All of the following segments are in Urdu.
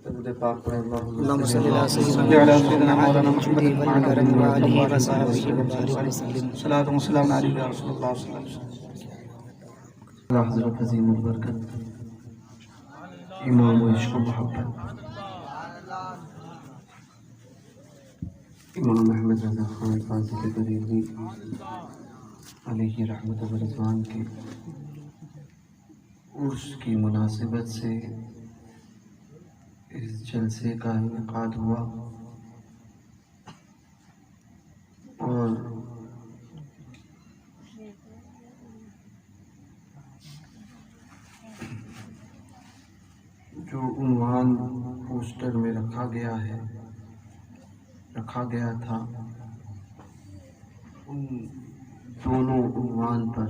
درود پاک پڑھیں اللهم صل على سيدنا مولانا محمد وعلى آله وصحبه وبارك وسلم. صلاۃ و سلام علیہ یا رسول اللہ صلی اللہ علیہ وسلم. حضرت عظیم البرکت امام و عشق و محبت امام احمد رضا خان فاضل بریلوی علیہ رحمت و رضوان کے عرس کی مناسبت سے اس جلسے کا انعقاد ہوا اور جو عنوان پوسٹر میں رکھا گیا تھا ان دونوں عنوان پر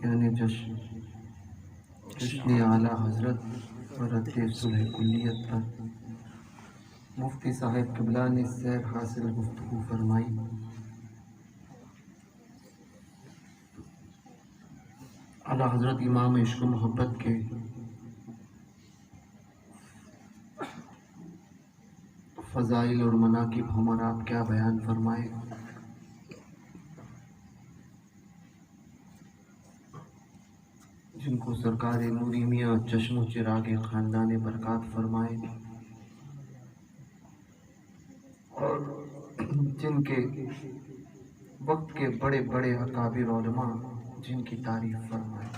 یعنی جشن اعلیٰ حضرت اور رد صلح کلیت پر مفتی صاحب قبلہ نے سیر حاصل گفتگو فرمائی. اعلیٰ حضرت امام عشق و محبت کے فضائل اور مناقب ہم اور آپ کیا بیان فرمائے. جن کو سرکار نوری میاں چشم و چراغ خاندان برکات فرمائے اور جن کے وقت کے بڑے بڑے اکابر علماء جن کی تعریف فرمائے.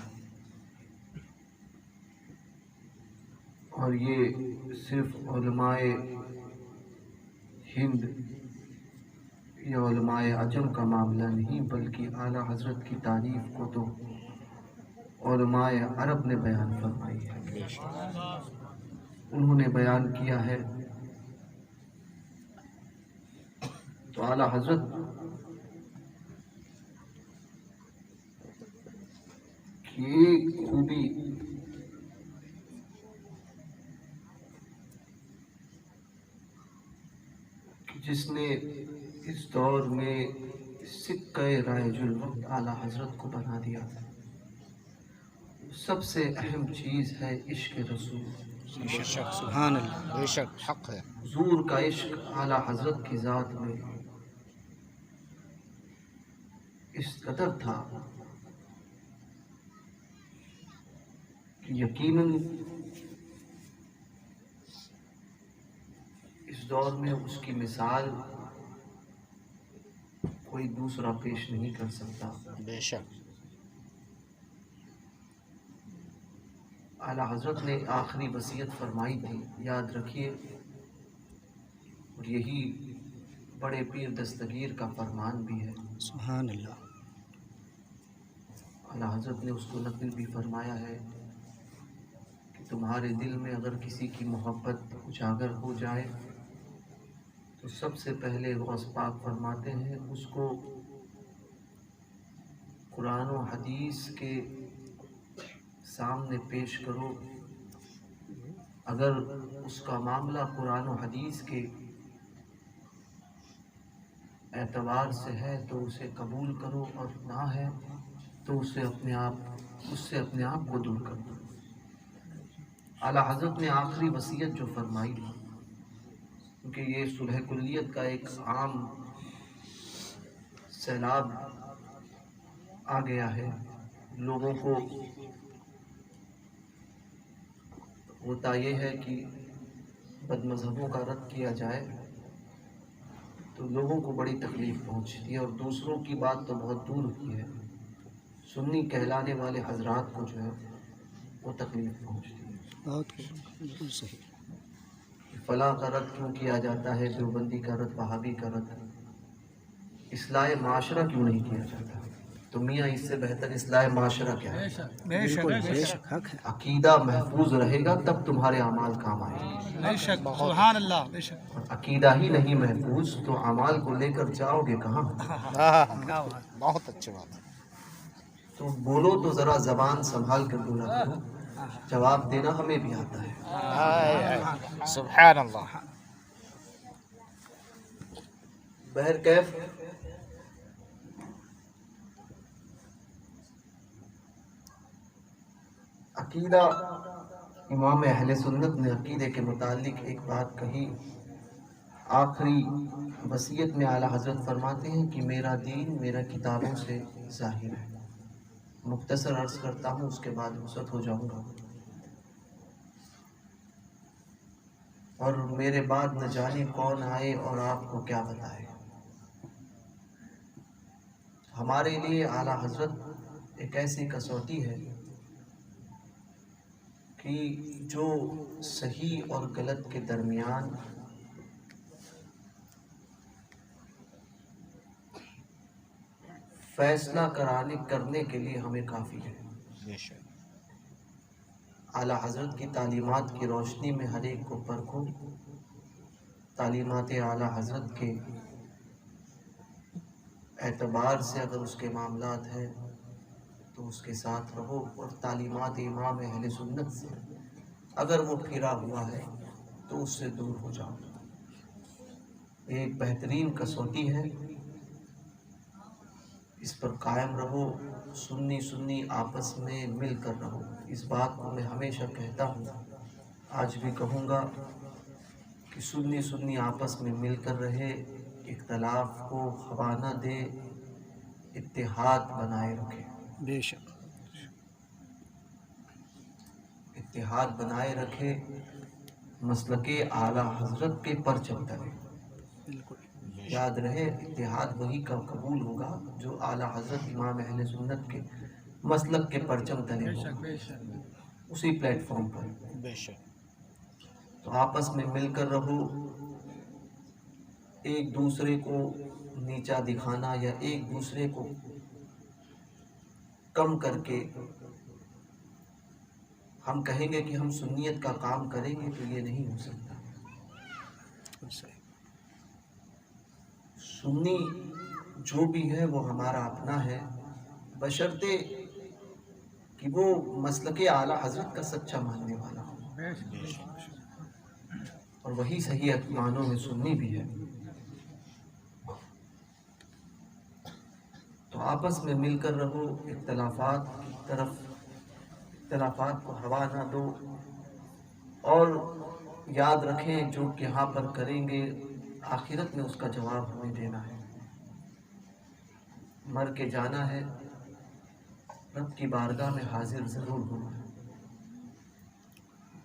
اور یہ صرف علماء ہند یا علماء عجم کا معاملہ نہیں بلکہ اعلیٰ حضرت کی تعریف کو تو علماء عرب نے بیان فرمائی ہے. انہوں نے بیان کیا ہے تو اعلیٰ حضرت کی ایک خوبی جس نے اس دور میں سکہ رائج الوقت اعلیٰ حضرت کو بنا دیا، سب سے اہم چیز ہے عشق رسول. سبحان اللہ، بے شک حق ہے. حضور کا عشق اعلیٰ حضرت کی ذات میں اس قدر تھا کہ یقیناً اس دور میں اس کی مثال کوئی دوسرا پیش نہیں کر سکتا. بے شک. اعلیٰ حضرت نے آخری وصیت فرمائی تھی، یاد رکھیے، اور یہی بڑے پیر دستگیر کا فرمان بھی ہے. سبحان اللہ. اعلیٰ حضرت نے اس کو نقل بھی فرمایا ہے کہ تمہارے دل میں اگر کسی کی محبت اجاگر ہو جائے تو سب سے پہلے غوث پاک فرماتے ہیں اس کو قرآن و حدیث کے سامنے پیش کرو. اگر اس کا معاملہ قرآن و حدیث کے اعتبار سے ہے تو اسے قبول کرو، اور نہ ہے تو اس سے اپنے آپ کو دور کر دو. اعلیٰ حضرت نے آخری وصیت جو فرمائی، کیونکہ یہ صلح کلیت کا ایک عام سیلاب آ گیا ہے، لوگوں کو ہوتا یہ ہے کہ بد مذہبوں کا رد کیا جائے تو لوگوں کو بڑی تکلیف پہنچتی ہے، اور دوسروں کی بات تو بہت دور کی ہے، سنی کہلانے والے حضرات کو جو ہے وہ تکلیف پہنچتی ہے. بہت بالکل صحیح. فلاں کا رد کیوں کیا جاتا ہے، دیوبندی کا رد، وہابی کا رد، اصلاح معاشرہ کیوں نہیں کیا جاتا؟ تو میاں اس سے بہتر اصلاح معاشرہ کیا ہے؟ بالکل بے شک حق ہے. عقیدہ محفوظ رہے گا تب تمہارے اعمال کام آئیں گے. بے شک سبحان اللہ. بے شک. اور عقیدہ ہی نہیں محفوظ تو اعمال کو لے کر جاؤ گے کہاں؟ بہت اچھی بات ہے. تو بولو تو ذرا زبان سنبھال کر بولا کرو، جواب دینا ہمیں بھی آتا ہے. سبحان اللہ. بہرکیف عقیدہ امام اہل سنت نے عقیدے کے متعلق ایک بات کہی، آخری وصیت میں اعلیٰ حضرت فرماتے ہیں کہ میرا دین میرا کتابوں سے ظاہر ہے۔ مختصر عرض کرتا ہوں، اس کے بعد رخصت ہو جاؤں گا۔ اور میرے بعد نہ جانے کون آئے اور آپ کو کیا بتائے۔ ہمارے لیے اعلیٰ حضرت ایک ایسی کسوٹی ہے کہ جو صحیح اور غلط کے درمیان فیصلہ کرنے کے لیے ہمیں کافی ہے۔ اعلیٰ حضرت کی تعلیمات کی روشنی میں ہر ایک کو پرکھو، تعلیمات اعلیٰ حضرت کے اعتبار سے اگر اس کے معاملات ہیں تو اس کے ساتھ رہو، اور تعلیمات امام اہل سنت سے اگر وہ پھرا ہوا ہے تو اس سے دور ہو جاؤ۔ ایک بہترین کسوٹی ہے، اس پر قائم رہو، سنی آپس میں مل کر رہو۔ اس بات کو میں ہمیشہ کہتا ہوں، آج بھی کہوں گا کہ سنی آپس میں مل کر رہے، اختلاف کو ہوا نہ دے، اتحاد بنائے رکھے، بے شک اتحاد بنائے رکھے، مسلک اعلیٰ حضرت کے پرچم تلے۔ بالکل یاد رہے، اتحاد وہی کا قبول ہوگا جو اعلیٰ حضرت امام اہل سنت کے مسلک کے پرچم تلے ہوگا، اسی پلیٹ فارم پر۔ بے شک تو آپس میں مل کر رہو، ایک دوسرے کو نیچا دکھانا یا ایک دوسرے کو کم کر کے ہم کہیں گے کہ ہم سنیت کا کام کریں گے تو یہ نہیں ہو سکتا۔ سنی جو بھی ہے وہ ہمارا اپنا ہے، بشرطے کہ وہ مسلک اعلیٰ حضرت کا سچا ماننے والا ہو، اور وہی صحیح معنوں میں سنی بھی ہے۔ تو آپس میں مل کر رہو، اختلافات کو ہوا نہ دو، اور یاد رکھیں جو کہ یہاں پر کریں گے آخرت میں اس کا جواب ہمیں دینا ہے، مر کے جانا ہے، رب کی بارگاہ میں حاضر ضرور ہونا ہے۔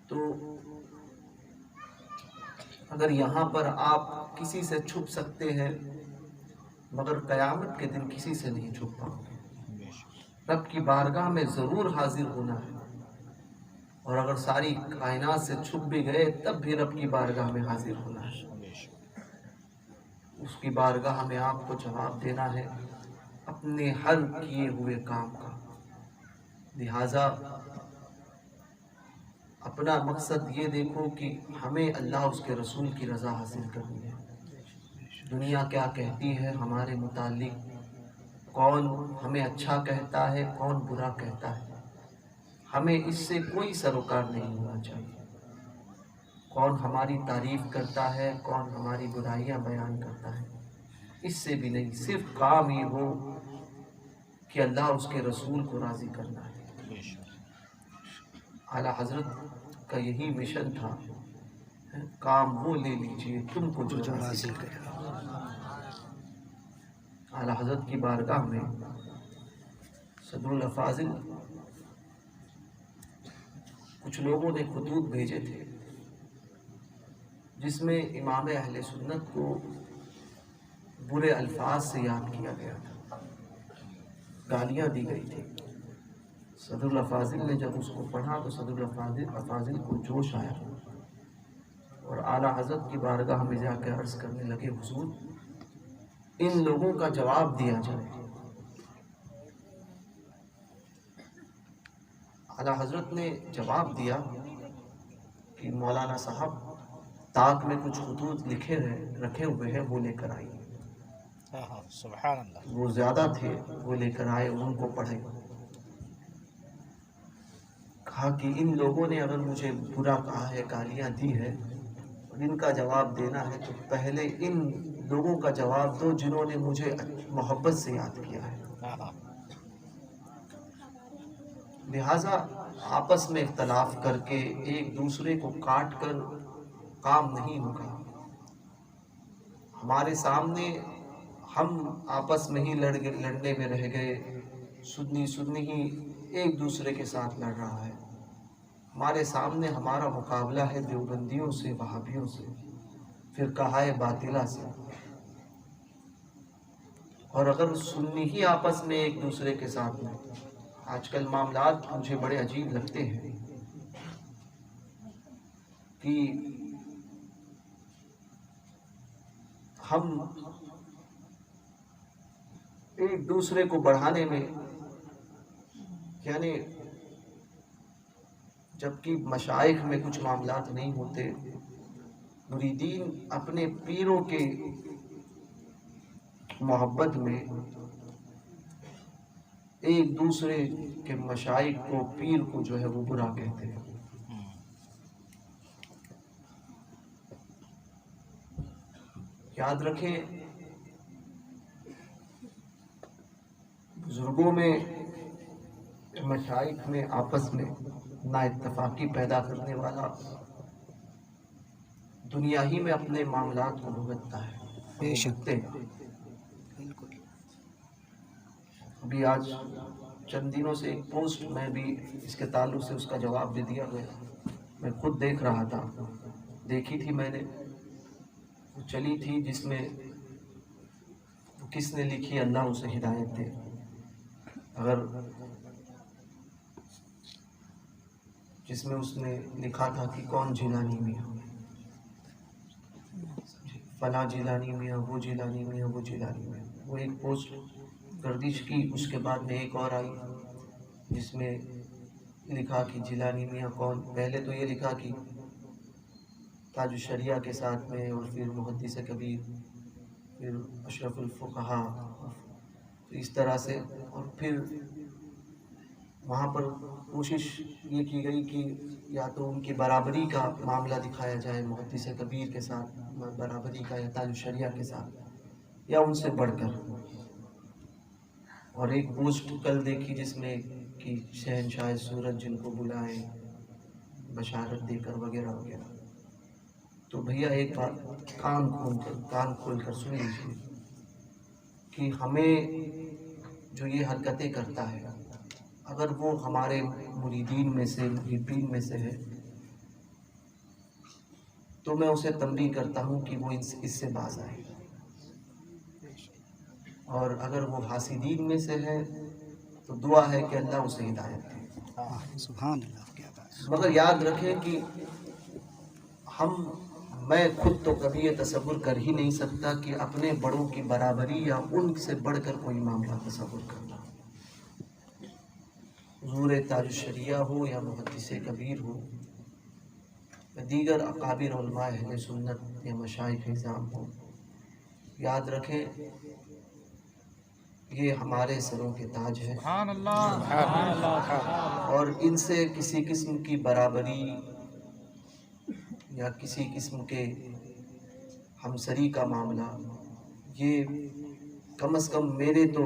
تو اگر یہاں پر آپ کسی سے چھپ سکتے ہیں، مگر قیامت کے دن کسی سے نہیں چھپ پاؤ گے، رب کی بارگاہ میں ضرور حاضر ہونا ہے، اور اگر ساری کائنات سے چھپ بھی گئے تب بھی رب کی بارگاہ میں حاضر ہونا ہے، اس کی بارگاہ میں آپ کو جواب دینا ہے اپنے ہر کیے ہوئے کام کا۔ لہذا اپنا مقصد یہ دیکھو کہ ہمیں اللہ اس کے رسول کی رضا حاصل کرنی ہے۔ دنیا کیا کہتی ہے ہمارے متعلق، کون ہمیں اچھا کہتا ہے کون برا کہتا ہے، ہمیں اس سے کوئی سروکار نہیں ہونا چاہیے۔ کون ہماری تعریف کرتا ہے کون ہماری برائیاں بیان کرتا ہے، اس سے بھی نہیں، صرف کام یہ ہو کہ اللہ اس کے رسول کو راضی کرنا ہے۔ اعلیٰ حضرت کا یہی مشن تھا، کام وہ لے لیجئے تم کو جو راضی کرے۔ اعلیٰ حضرت کی بارگاہ میں صدر الافاضل کچھ لوگوں نے خطوط بھیجے تھے جس میں امام اہل سنت کو برے الفاظ سے یاد کیا گیا تھا، گالیاں دی گئی تھی۔ صدر الافاضل نے جب اس کو پڑھا تو صدر الافاضل کو جوش آیا، اور اعلیٰ حضرت کی بارگاہ میں جا کے عرض کرنے لگے، حضور ان لوگوں کا جواب دیا جائے۔ اعلیٰ حضرت نے جواب دیا کہ مولانا صاحب طاق میں کچھ خطوط رکھے ہوئے ہیں، وہ لے کر آئیے۔ سبحان اللہ، وہ زیادہ تھے، وہ لے کر آئے، ان کو پڑھے۔ کہا کہ ان لوگوں نے اگر مجھے برا کہا ہے، گالیاں دی ہے، اور ان کا جواب دینا ہے تو پہلے ان لوگوں کا جواب دو جنہوں نے مجھے محبت سے یاد کیا ہے۔ لہٰذا آپس میں اختلاف کر کے ایک دوسرے کو کاٹ کر کام نہیں ہوگا. ہمارے سامنے ہم آپس میں ہی لڑنے میں رہ گئے، سنی ہی ایک دوسرے کے ساتھ لڑ رہا ہے. ہمارے سامنے ہمارا مقابلہ ہے دیوبندیوں سے، وہابیوں سے، فرقہ باطلہ سے. اور اگر سنی ہی آپس میں ایک دوسرے کے ساتھ میں، آج کل معاملات مجھے بڑے عجیب لگتے ہیں کہ ہم ایک دوسرے کو بڑھانے میں، یعنی جبکہ مشائخ میں کچھ معاملات نہیں ہوتے، مریدین اپنے پیروں کے محبت میں ایک دوسرے کے مشائخ کو، پیر کو جو ہے وہ برا کہتے ہیں. یاد رکھیں، بزرگوں میں، مشائخ میں آپس میں نا اتفاقی پیدا کرنے والا دنیا ہی میں اپنے معاملات کو بھگتتا ہے. بے شک. ابھی آج چند دنوں سے ایک پوسٹ میں بھی اس کے تعلق سے اس کا جواب بھی دیا گیا. میں خود دیکھ رہا تھا، دیکھی تھی میں نے، وہ چلی تھی، جس میں کس نے لکھی، اللہ اسے ہدایت دے. اگر جس میں اس نے لکھا تھا کہ کون جیلانی میاں، فلاں جیلانی میاں، وہ جیلانی میاں، وہ جیلانی میاں. وہ ایک پوسٹ گردش کی. اس کے بعد میں ایک اور آئی جس میں لکھا کہ جیلانی میاں کون. پہلے تو یہ لکھا کہ تاج الشریعہ کے ساتھ میں، اور پھر محدث کبیر، پھر اشرف الفقہا، اس طرح سے. اور پھر وہاں پر کوشش یہ کی گئی کہ یا تو ان کی برابری کا معاملہ دکھایا جائے محدث کبیر کے ساتھ، برابری کا، یا تاج الشریعہ کے ساتھ، یا ان سے بڑھ کر. اور ایک پوسٹ کل دیکھی جس میں کہ شہنشاہ سورج جن کو بلائیں بشارت دے کر، وغیرہ وغیرہ. تو بھیا ایک بات کان کھول کر سن لیجیے کہ ہمیں جو یہ حرکتیں کرتا ہے، اگر وہ ہمارے مریدین میں سے، محبین میں سے ہے، تو میں اسے تنبیہ کرتا ہوں کہ وہ اس سے باز آئے. اور اگر وہ حاسدین میں سے ہے تو دعا ہے کہ اللہ اسے ہدایت دے. سبحان اللہ. کیا بات. مگر یاد رکھیں کہ میں خود تو کبھی یہ تصور کر ہی نہیں سکتا کہ اپنے بڑوں کی برابری یا ان سے بڑھ کر کوئی معاملہ تصور کرنا. حضور تاج الشریعہ ہو یا محدث کبیر ہو یا دیگر اکابر علماء اہل سنت یا مشائخ نظام ہو، یاد رکھیں یہ ہمارے سروں کے تاج ہے. سبحان اللہ. اور ان سے کسی قسم کی برابری یا کسی قسم کے ہمسری کا معاملہ، یہ کم از کم میرے تو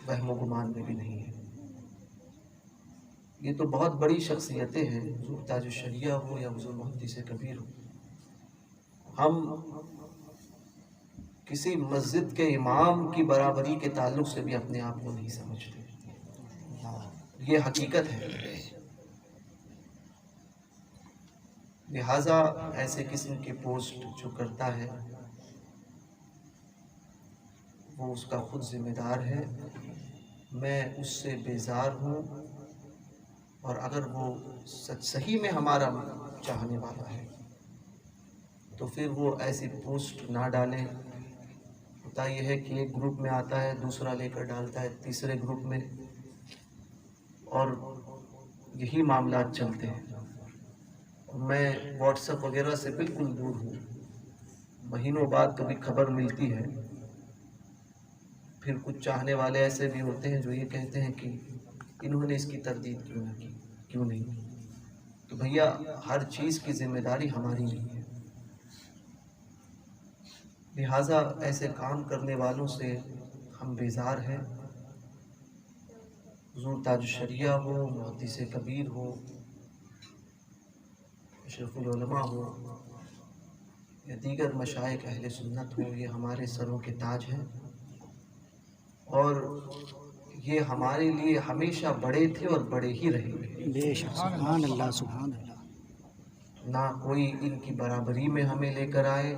وہم و گمان میں بھی نہیں ہے. یہ تو بہت بڑی شخصیتیں ہیں، حضور تاج الشریعہ ہو یا حضور محدث کبیر ہو. ہم کسی مسجد کے امام کی برابری کے تعلق سے بھی اپنے آپ کو نہیں سمجھتے. یہ حقیقت ہے. لہٰذا ایسے قسم کی پوسٹ جو کرتا ہے وہ اس کا خود ذمہ دار ہے. میں اس سے بیزار ہوں، اور اگر وہ صحیح میں ہمارا چاہنے والا ہے تو پھر وہ ایسی پوسٹ نہ ڈالیں. ہوتا یہ ہے کہ ایک گروپ میں آتا ہے، دوسرا لے کر ڈالتا ہے تیسرے گروپ میں، اور یہی معاملات چلتے ہیں. میں واٹس ایپ وغیرہ سے بالکل دور ہوں. مہینوں بعد کبھی خبر ملتی ہے. پھر کچھ چاہنے والے ایسے بھی ہوتے ہیں جو یہ کہتے ہیں کہ انہوں نے اس کی تردید کیوں نہیں. تو بھیا ہر چیز کی ذمہ داری ہماری نہیں ہے. لہٰذا ایسے کام کرنے والوں سے ہم بیزار ہیں. حضور تاج الشریعہ ہو، محدث کبیر ہو، اشرف العلماء ہو یا دیگر مشائخ اہل سنت ہو، یہ ہمارے سروں کے تاج ہیں اور یہ ہمارے لیے ہمیشہ بڑے تھے اور بڑے ہی رہیں گے۔ بے شک، سبحان اللہ سبحان اللہ۔ نہ کوئی ان کی برابری میں ہمیں لے کر آئے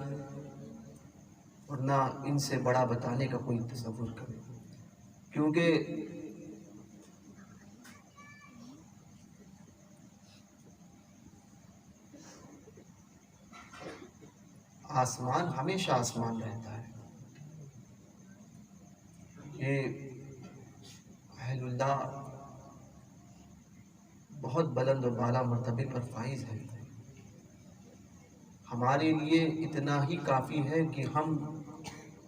اور نہ ان سے بڑا بتانے کا کوئی تصور کرے، کیونکہ آسمان ہمیشہ آسمان رہتا ہے۔ یہ اہل اللہ بہت بلند و بالا مرتبے پر فائز ہے۔ ہمارے لیے اتنا ہی کافی ہے کہ ہم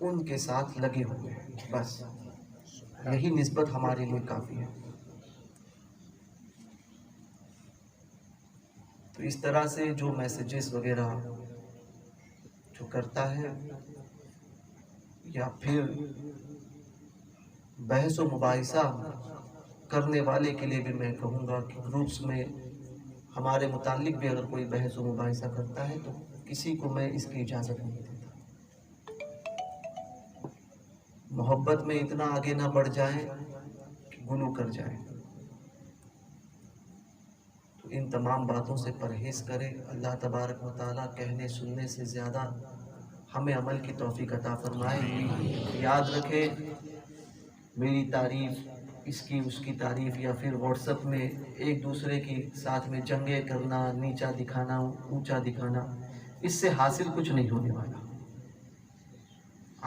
ان کے ساتھ لگے ہوئے ہیں، بس یہی نسبت ہمارے لیے کافی ہے۔ تو اس طرح سے جو میسیجز وغیرہ جو کرتا ہے یا پھر بحث و مباحثہ کرنے والے کے لیے بھی میں کہوں گا کہ گروپس میں ہمارے متعلق بھی اگر کوئی بحث و مباحثہ کرتا ہے تو کسی کو میں اس کی اجازت نہیں دیتا۔ محبت میں اتنا آگے نہ بڑھ جائیں کہ گلو کر جائیں۔ تو ان تمام باتوں سے پرہیز کرے۔ اللہ تبارک و تعالیٰ کہنے سننے سے زیادہ ہمیں عمل کی توفیق عطا فرمائے۔ یاد رکھے میری تعریف، اس کی تعریف یا پھر واٹس ایپ میں ایک دوسرے کی ساتھ میں جنگیں کرنا، نیچا دکھانا، اونچا دکھانا، اس سے حاصل کچھ نہیں ہونے والا۔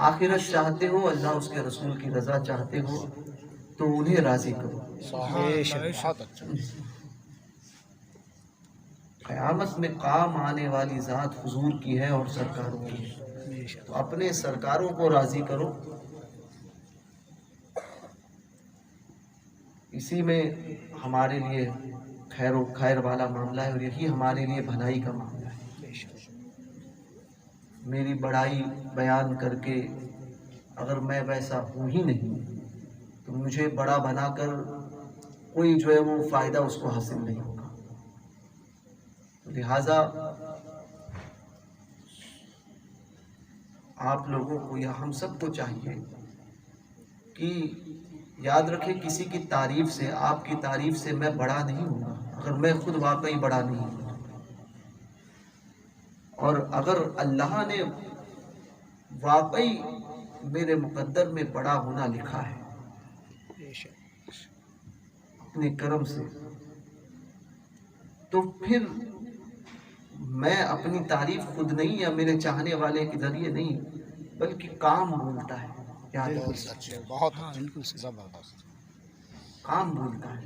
آخرت چاہتے ہو، اللہ اس کے رسول کی رضا چاہتے ہو تو انہیں راضی کرو۔ بہت اچھا۔ قیامت میں کام آنے والی ذات حضور کی ہے اور سرکاروں کی ہے، تو اپنے سرکاروں کو راضی کرو۔ اسی میں ہمارے لیے خیر والا معاملہ ہے اور یہی ہمارے لیے بھلائی کا معاملہ ہے۔ میری بڑائی بیان کر کے اگر میں ویسا ہوں ہی نہیں تو مجھے بڑا بنا کر کوئی جو ہے وہ فائدہ اس کو حاصل نہیں ہوگا۔ لہٰذا آپ لوگوں کو یا ہم سب کو چاہیے کہ یاد رکھیں کسی کی تعریف سے، آپ کی تعریف سے میں بڑا نہیں ہوں گا اگر میں خود واقعی بڑا نہیں ہوں۔ اور اگر اللہ نے واقعی میرے مقدر میں بڑا ہونا لکھا ہے اپنے کرم سے، تو پھر میں اپنی تعریف خود نہیں یا میرے چاہنے والے کے ذریعے نہیں بلکہ کام بولتا ہے۔ یاد رکھیں، بہت زبردست۔ کام بولتا ہے۔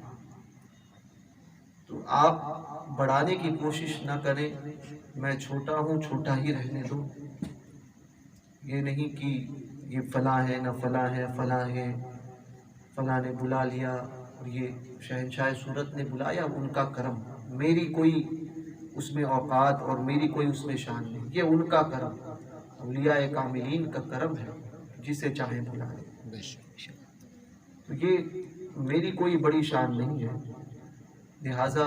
تو آپ بڑھانے کی کوشش نہ کریں، میں چھوٹا ہوں چھوٹا ہی رہنے دو۔ یہ نہیں کہ یہ فلاں ہے نہ فلاں ہے، فلاں ہے، فلاں نے بلا لیا اور یہ شہنشاہ صورت نے بلایا، ان کا کرم، میری کوئی اس میں اوقات اور میری کوئی اس میں شان نہیں، یہ ان کا کرم، اولیاء کاملین کا کرم ہے، جسے چاہیں بلائیں۔ تو یہ میری کوئی بڑی شان نہیں ہے۔ لہٰذا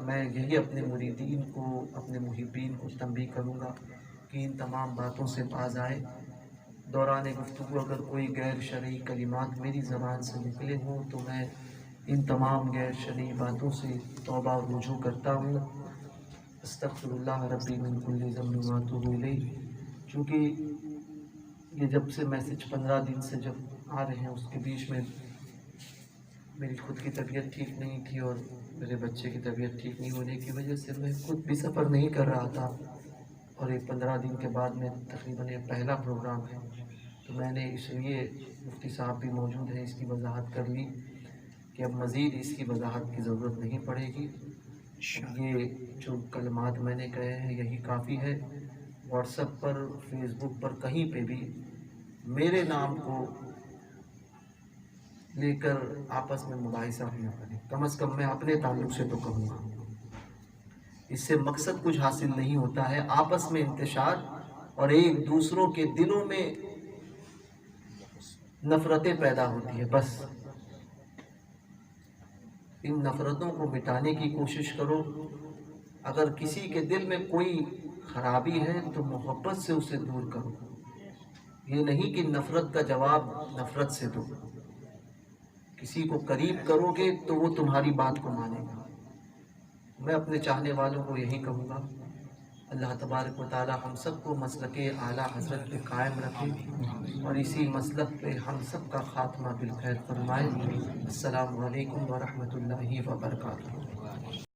میں یہی اپنے مریدین کو، اپنے محبین کو تنبیہ کروں گا کہ ان تمام باتوں سے باز آئے۔ دوران گفتگو اگر کوئی غیر شرعی کلمات میری زبان سے نکلے ہوں تو میں ان تمام غیر شرعی باتوں سے توبہ اور رجوع کرتا ہوں۔ استغفر اللہ ربی من کل ذنب واتوب الیہ۔ چونکہ یہ جب سے میسج 15 دن سے جب آ رہے ہیں اس کے بیچ میں میری خود کی طبیعت ٹھیک نہیں تھی اور میرے بچے کی طبیعت ٹھیک نہیں ہونے کی وجہ سے میں خود بھی سفر نہیں کر رہا تھا، اور یہ 15 دن کے بعد میں تقریباً یہ پہلا پروگرام ہے، تو میں نے اس لیے مفتی صاحب بھی موجود ہیں اس کی وضاحت کر لی کہ اب مزید اس کی وضاحت کی ضرورت نہیں پڑے گی۔ یہ جو کلمات میں نے کہے ہیں یہی کافی ہے۔ واٹس ایپ پر، فیس بک پر، کہیں پہ بھی میرے نام کو لے کر آپس میں مباحثہ نہ کریں، کم از کم میں اپنے تعلق سے تو کہوں گا۔ اس سے مقصد کچھ حاصل نہیں ہوتا ہے، آپس میں انتشار اور ایک دوسروں کے دلوں میں نفرتیں پیدا ہوتی ہے، بس ان نفرتوں کو مٹانے کی کوشش کرو. اگر کسی کے دل میں کوئی خرابی ہے تو محبت سے اسے دور کرو. یہ نہیں کہ نفرت کا جواب نفرت سے دو. کسی کو قریب کرو گے تو وہ تمہاری بات کو مانے گا. میں اپنے چاہنے والوں کو یہی کہوں گا، اللہ تبارک و تعالی ہم سب کو مسلک اعلیٰ حضرت پہ قائم رکھے اور اسی مسلک پہ ہم سب کا خاتمہ بالخیر فرمائے. السلام علیکم ورحمۃ اللہ وبرکاتہ.